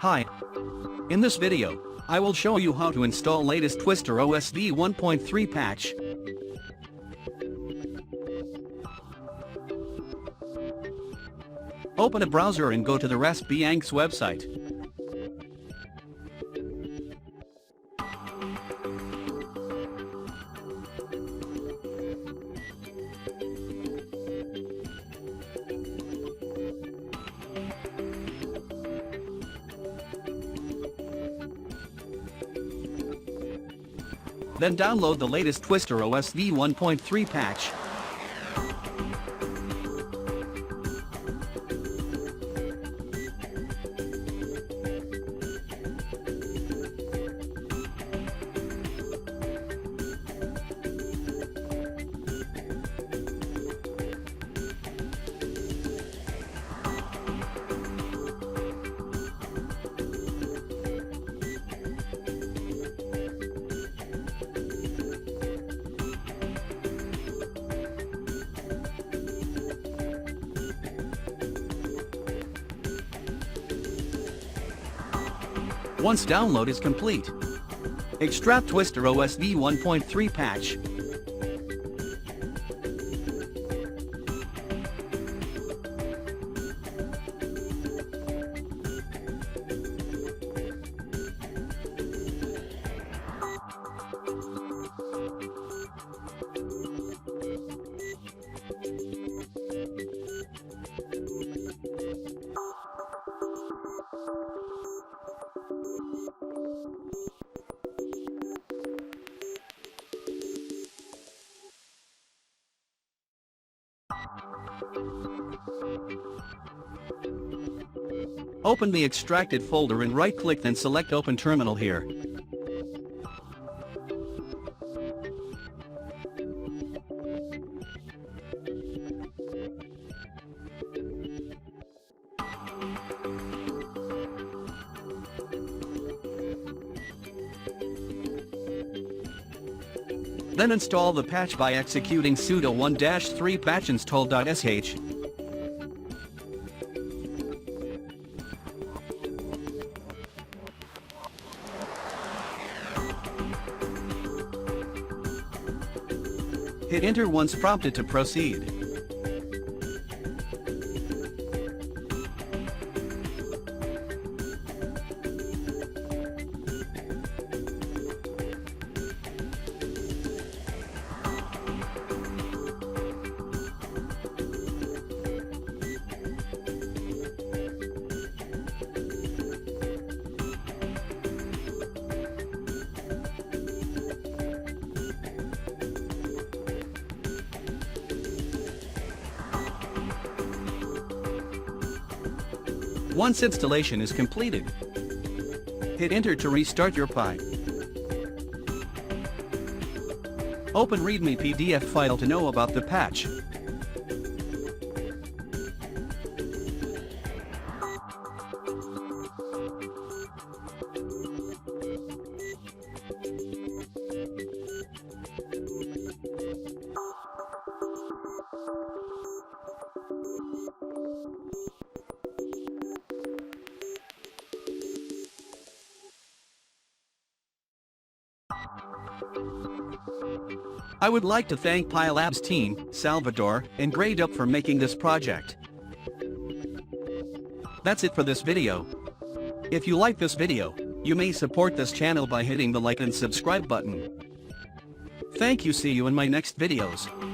Hi. In this video, I will show you how to install latest Twister OS v1.3 patch. Open a browser and go to the Raspbianx website. Then download the latest Twister OS v1.3 patch. Once download is complete, extract Twister OS v1.3 patch. Open the extracted folder and right-click, then select Open Terminal here. Then install the patch by executing sudo v1.3 patch install.sh. Hit enter once prompted to proceed. Once installation is completed, hit enter to restart your Pi. Open README PDF file to know about the patch. I would like to thank Pi Labs team, Salvador, and Grade Up for making this project. That's it for this video. If you like this video, you may support this channel by hitting the like and subscribe button. Thank you. See you in my next videos.